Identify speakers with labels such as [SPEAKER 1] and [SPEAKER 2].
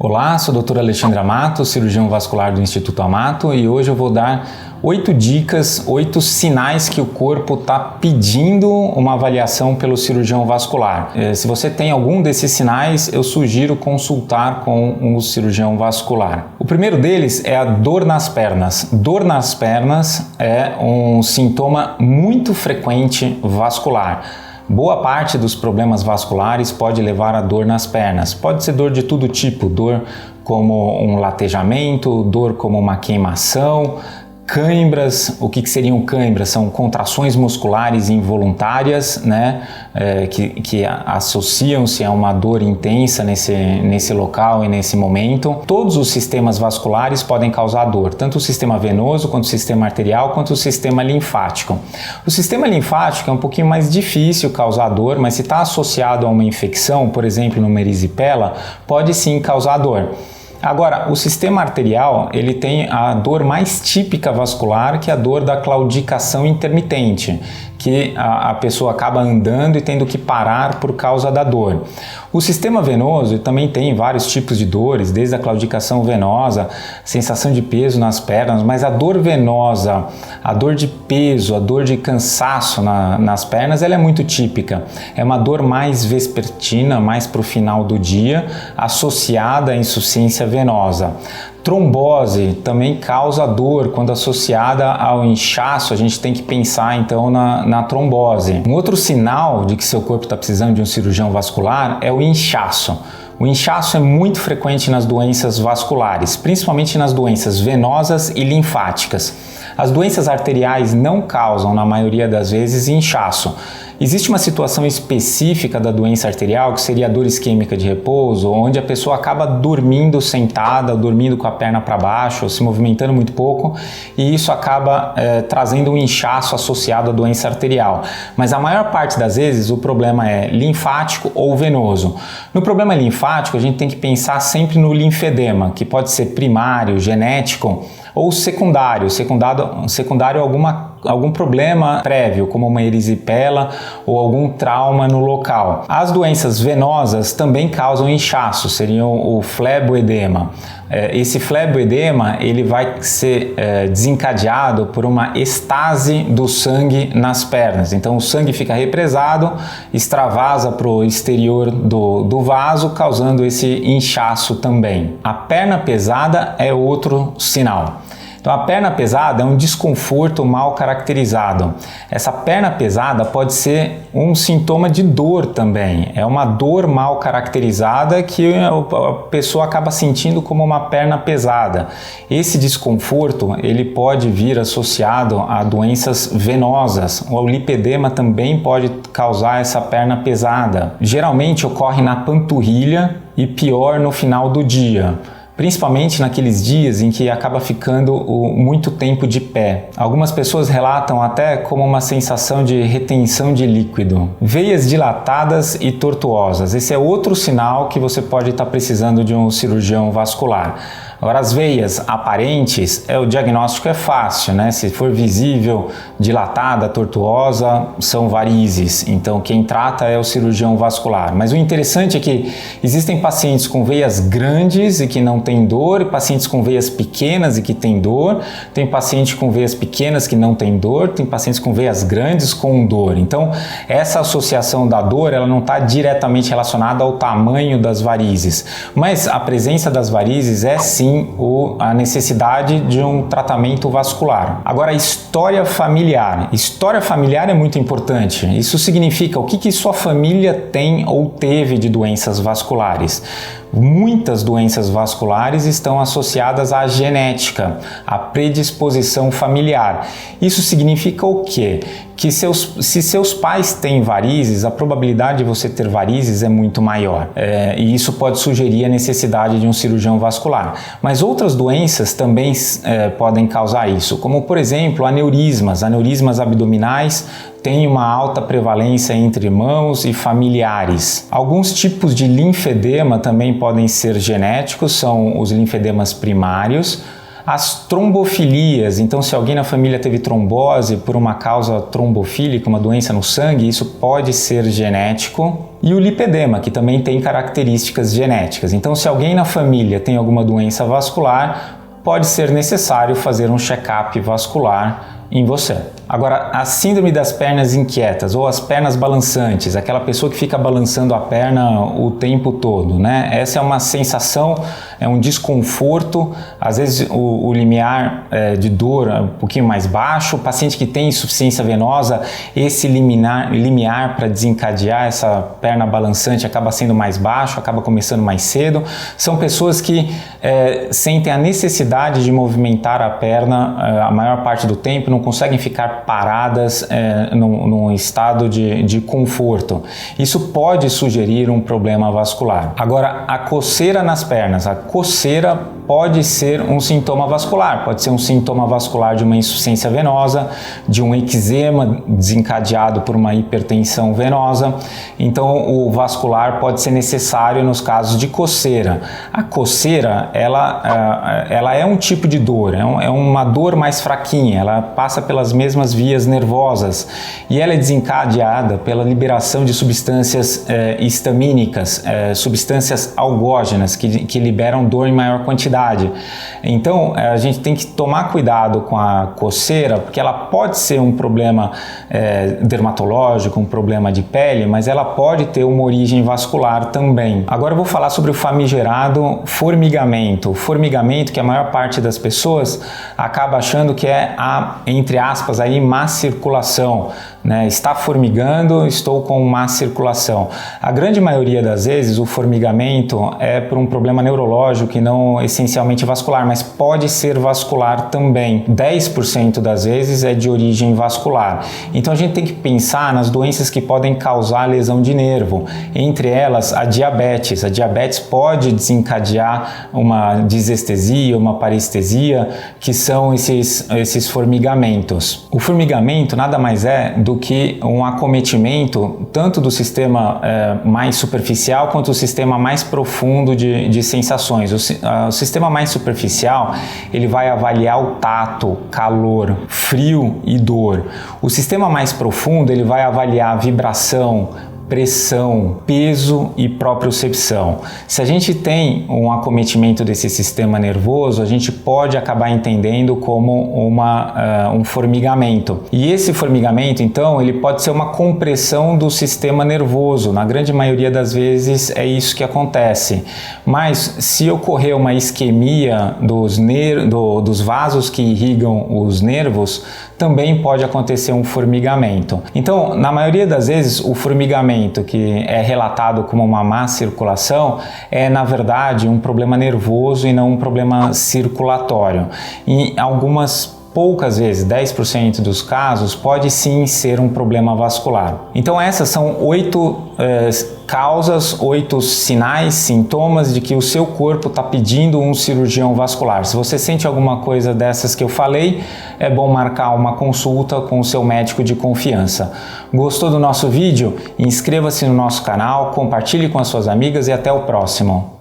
[SPEAKER 1] Olá, sou o Dr. Alexandre Amato, cirurgião vascular do Instituto Amato, e hoje eu vou dar 8 dicas, 8 sinais que o corpo está pedindo uma avaliação pelo cirurgião vascular. Se você tem algum desses sinais, eu sugiro consultar com um cirurgião vascular. O primeiro deles é a dor nas pernas. Dor nas pernas é um sintoma muito frequente vascular. Boa parte dos problemas vasculares pode levar a dor nas pernas. Pode ser dor de todo tipo, dor como um latejamento, dor como uma queimação, cãibras. O que seriam cãibras? São contrações musculares involuntárias, né? Que associam-se a uma dor intensa nesse local e nesse momento. Todos os sistemas vasculares podem causar dor, tanto o sistema venoso, quanto o sistema arterial, quanto o sistema linfático. O sistema linfático é um pouquinho mais difícil causar dor, mas se está associado a uma infecção, por exemplo, numa erisipela, pode sim causar dor. Agora, o sistema arterial, ele tem a dor mais típica vascular, que é a dor da claudicação intermitente, que a pessoa acaba andando e tendo que parar por causa da dor. O sistema venoso também tem vários tipos de dores, desde a claudicação venosa, sensação de peso nas pernas, mas a dor venosa, a dor de peso, a dor de cansaço nas pernas, ela é muito típica. É uma dor mais vespertina, mais para o final do dia, associada à insuficiência venosa. Trombose também causa dor quando associada ao inchaço. A gente tem que pensar então na trombose. Um outro sinal de que seu corpo está precisando de um cirurgião vascular é o inchaço. O inchaço é muito frequente nas doenças vasculares, principalmente nas doenças venosas e linfáticas. As doenças arteriais não causam, na maioria das vezes, inchaço. Existe uma situação específica da doença arterial, que seria a dor isquêmica de repouso, onde a pessoa acaba dormindo sentada, dormindo com a perna para baixo, ou se movimentando muito pouco, e isso acaba trazendo um inchaço associado à doença arterial. Mas a maior parte das vezes o problema é linfático ou venoso. No problema linfático, a gente tem que pensar sempre no linfedema, que pode ser primário, genético, ou secundário algum problema prévio, como uma erisipela ou algum trauma no local. As doenças venosas também causam inchaço, seriam o fleboedema. Esse fleboedema ele vai ser desencadeado por uma estase do sangue nas pernas. Então o sangue fica represado, extravasa para o exterior do vaso, causando esse inchaço também. A perna pesada é outro sinal. Então a perna pesada é um desconforto mal caracterizado. Essa perna pesada pode ser um sintoma de dor também. É uma dor mal caracterizada que a pessoa acaba sentindo como uma perna pesada. Esse desconforto ele pode vir associado a doenças venosas. O lipedema também pode causar essa perna pesada. Geralmente ocorre na panturrilha e pior no final do dia, principalmente naqueles dias em que acaba ficando muito tempo de pé. Algumas pessoas relatam até como uma sensação de retenção de líquido. Veias dilatadas e tortuosas. Esse é outro sinal que você pode estar precisando de um cirurgião vascular. Agora, as veias aparentes, o diagnóstico é fácil, né? Se for visível, dilatada, tortuosa, são varizes. Então, quem trata é o cirurgião vascular. Mas o interessante é que existem pacientes com veias grandes e que não têm dor, e pacientes com veias pequenas e que têm dor. Tem paciente com veias pequenas que não tem dor, tem pacientes com veias grandes com dor. Então, essa associação da dor, ela não está diretamente relacionada ao tamanho das varizes. Mas a presença das varizes é sim a necessidade de um tratamento vascular. Agora, história familiar. História familiar é muito importante. Isso significa o que sua família tem ou teve de doenças vasculares. Muitas doenças vasculares estão associadas à genética, à predisposição familiar. Isso significa o quê? Que se seus pais têm varizes, a probabilidade de você ter varizes é muito maior. E isso pode sugerir a necessidade de um cirurgião vascular. Mas outras doenças também podem causar isso, como por exemplo aneurismas abdominais, tem uma alta prevalência entre irmãos e familiares. Alguns tipos de linfedema também podem ser genéticos, são os linfedemas primários. As trombofilias, então se alguém na família teve trombose por uma causa trombofílica, uma doença no sangue, isso pode ser genético. E o lipedema, que também tem características genéticas. Então se alguém na família tem alguma doença vascular, pode ser necessário fazer um check-up vascular em você. Agora, a síndrome das pernas inquietas ou as pernas balançantes, aquela pessoa que fica balançando a perna o tempo todo, né? Essa é uma sensação, é um desconforto, às vezes o limiar de dor é um pouquinho mais baixo, o paciente que tem insuficiência venosa, esse limiar para desencadear essa perna balançante acaba sendo mais baixo, acaba começando mais cedo. São pessoas que sentem a necessidade de movimentar a perna a maior parte do tempo, não conseguem ficar paradas num estado de conforto. Isso pode sugerir um problema vascular. Agora, a coceira nas pernas. A coceira pode ser um sintoma vascular, pode ser um sintoma vascular de uma insuficiência venosa, de um eczema desencadeado por uma hipertensão venosa. Então, o vascular pode ser necessário nos casos de coceira. A coceira, ela é um tipo de dor, é uma dor mais fraquinha, ela passa pelas mesmas vias nervosas e ela é desencadeada pela liberação de substâncias histamínicas, substâncias algógenas que liberam dor em maior quantidade. Então a gente tem que tomar cuidado com a coceira, porque ela pode ser um problema dermatológico, um problema de pele, mas ela pode ter uma origem vascular também. Agora eu vou falar sobre o famigerado formigamento. O formigamento que a maior parte das pessoas acaba achando que é entre aspas, aí, má circulação, né? Está formigando, estou com má circulação. A grande maioria das vezes o formigamento é por um problema neurológico e não essencialmente vascular, mas pode ser vascular também. 10% das vezes é de origem vascular. Então a gente tem que pensar nas doenças que podem causar lesão de nervo, entre elas a diabetes. A diabetes pode desencadear uma disestesia, uma parestesia, que são esses formigamentos. O formigamento nada mais é do que um acometimento tanto do sistema mais superficial quanto do sistema mais profundo de sensações. O sistema mais superficial, ele vai avaliar o tato, calor, frio e dor. O sistema mais profundo, ele vai avaliar vibração, pressão, peso e propriocepção. Se a gente tem um acometimento desse sistema nervoso, a gente pode acabar entendendo como um formigamento. E esse formigamento, então, ele pode ser uma compressão do sistema nervoso. Na grande maioria das vezes é isso que acontece. Mas se ocorrer uma isquemia dos vasos que irrigam os nervos, também pode acontecer um formigamento. Então, na maioria das vezes, o formigamento que é relatado como uma má circulação é, na verdade, um problema nervoso e não um problema circulatório. Em algumas poucas vezes, 10% dos casos, pode sim ser um problema vascular. Então essas são 8 causas, 8 sinais, sintomas de que o seu corpo está pedindo um cirurgião vascular. Se você sente alguma coisa dessas que eu falei, é bom marcar uma consulta com o seu médico de confiança. Gostou do nosso vídeo? Inscreva-se no nosso canal, compartilhe com as suas amigas e até o próximo.